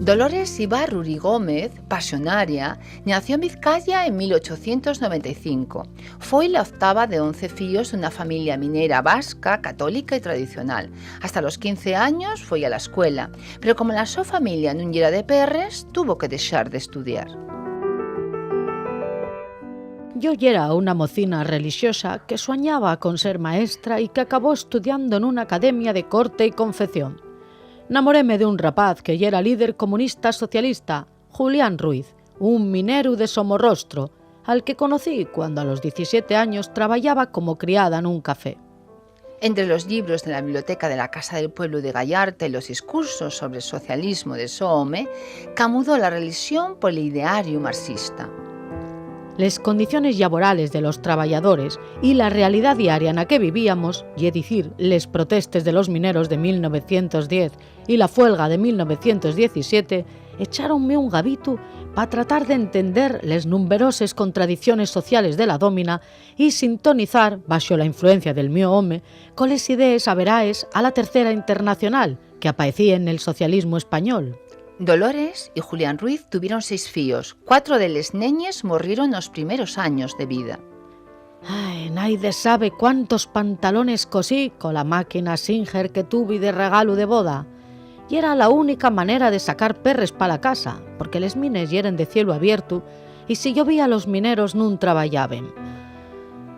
Dolores Ibarruri Gómez, pasionaria, nació en Vizcaya en 1895. Foi la octava de 11 fillos de una familia minera vasca, católica y tradicional. Hasta los 15 años foi a la escuela, pero como la súa familia non era de Perres, tuvo que deixar de estudiar. Yo era una mocina religiosa que soñaba con ser maestra y que acabó estudiando en una academia de corte y confección. Namoréme de un rapaz que ya era líder comunista socialista, Julián Ruiz, un minero de Somorrostro, al que conocí cuando a los 17 años trabajaba como criada en un café. Entre los libros de la biblioteca de la Casa del Pueblo de Gallarta y los discursos sobre el socialismo de Soome, camudó la religión por el ideario marxista. Les condiciones laborales de los trabajadores y la realidad diaria en la que vivíamos, y es decir, les protestes de los mineros de 1910 y la huelga de 1917, echaronme un gavito para tratar de entender les numerosas contradicciones sociales de la dómina y sintonizar, bajo la influencia del mío home, con les ideas averaes a la Tercera Internacional que aparecía en el socialismo español. Dolores y Julián Ruiz tuvieron 6 fillos. 4 de les neñes morrieron los primeros años de vida. Ay, nadie sabe cuántos pantalones cosí con la máquina Singer que tuve de regalo de boda. Y era la única manera de sacar perres para la casa, porque les mines yeren de cielo abierto y si llovía los mineros nun traballaben.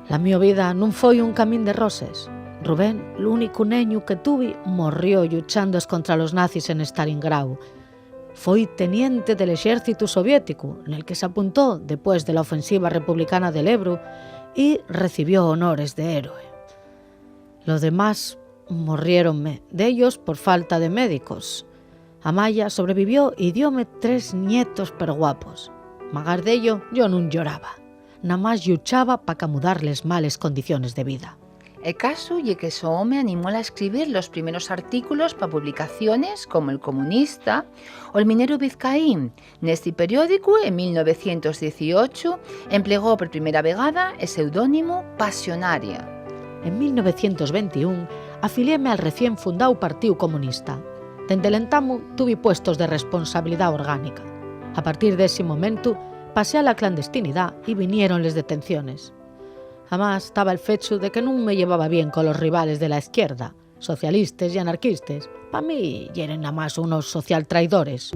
La mi vida non foi un camín de roses. Rubén, l'único neño que tuve, morrió luchando contra los nazis en Stalingrado. Foi teniente del ejército soviético, en el que se apuntó después de la ofensiva republicana del Ebro y recibió honores de héroe. Los demás morriéronme, de ellos por falta de médicos. Amaya sobrevivió y dióme 3 nietos perguapos. Magar de ello, yo nun lloraba. Nada más luchaba para camudar les males condiciones de vida. El caso y que Soome animó a escribir los primeros artículos para publicaciones como El Comunista o El Minero Vizcaín. Neste periódico, en 1918, emplegó por primera vegada el seudónimo Pasionaria. En 1921, afiliéme al recién fundado Partido Comunista. Dende el entamu tuve puestos de responsabilidad orgánica. A partir de ese momento, pasé a la clandestinidad y vinieron las detenciones. Además, estaba el fecho de que no me llevaba bien con los rivales de la izquierda, socialistas y anarquistas. Para mí, eran nada más unos social traidores.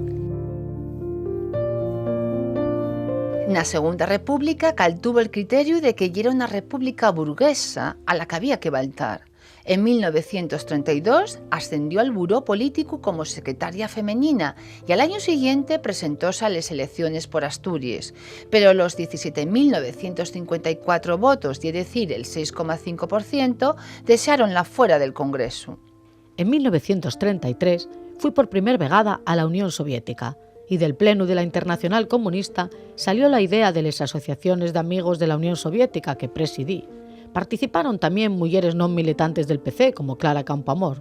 Na Segunda República caltuvo el criterio de que era una república burguesa a la que había que voltar. En 1932 ascendió al buró político como secretaria femenina y al año siguiente presentóse a las elecciones por Asturias, pero los 17.954 votos, es decir, el 6,5%, desearonla fuera del Congreso. En 1933 fui por primera vegada a la Unión Soviética y del Pleno de la Internacional Comunista salió la idea de las asociaciones de amigos de la Unión Soviética que presidí. Participaron también mujeres non militantes del PC, como Clara Campoamor.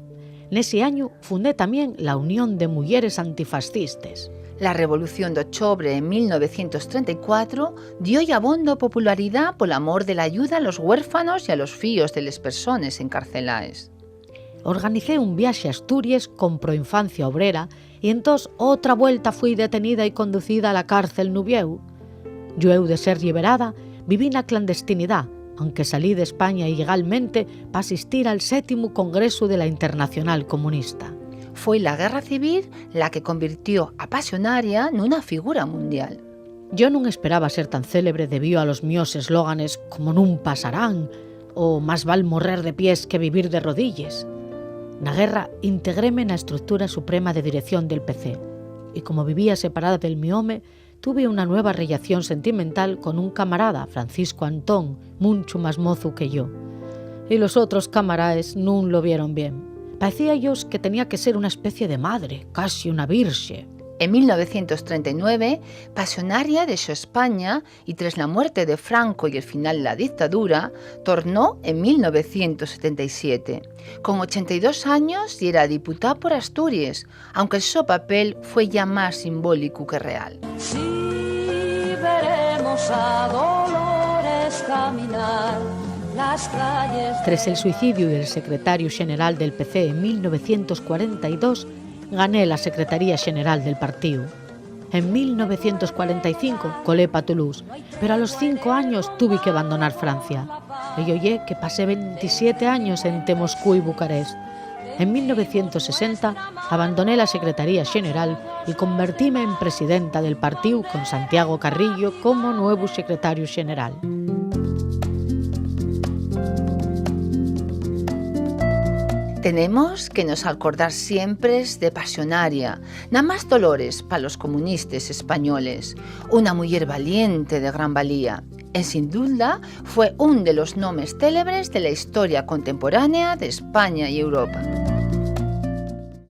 Nese año fundé también la Unión de Mujeres Antifascistas. La Revolución de Octubre en 1934 dio abondo popularidad por amor de la ayuda a los huérfanos y a los fillos de las personas encarceladas. Organicé un viaje a Asturias con Proinfancia Obrera y entonces otra vuelta fui detenida y conducida a la cárcel Nubieu. Yo de ser liberada, viví na clandestinidad, aunque salí de España ilegalmente para asistir al 7º Congreso de la Internacional Comunista. Fue la Guerra Civil la que convirtió a Pasionaria en una figura mundial. Yo non esperaba ser tan célebre debido a los míos eslóganes como nun pasarán o más val morrer de pies que vivir de rodillas. Na guerra integréme na estructura suprema de dirección del PC y como vivía separada del mi home, tuve una nueva relación sentimental con un camarada, Francisco Antón, mucho más mozo que yo. Y los otros camaradas no lo vieron bien. Parecía ellos que tenía que ser una especie de madre, casi una virge. En 1939, Pasionaria dejó España y tras la muerte de Franco y el final de la dictadura, tornó en 1977. Con 82 años y era diputada por Asturias, aunque su papel fue ya más simbólico que real. Sí, veremos a Dolores caminar las calles. Tras el suicidio del secretario general del PC en 1942, gané la Secretaría General del partido. En 1945 colé pa Toulouse, pero a los 5 años tuve que abandonar Francia. Y oye que pasé 27 años entre Moscú y Bucarest. En 1960 abandoné la Secretaría General y convertíme en presidenta del partido con Santiago Carrillo como nuevo secretario general. Tenemos que nos acordar siempre de Pasionaria, nada más dolores para los comunistas españoles, una mujer valiente de gran valía. Sin duda fue uno de los nombres célebres de la historia contemporánea de España y Europa.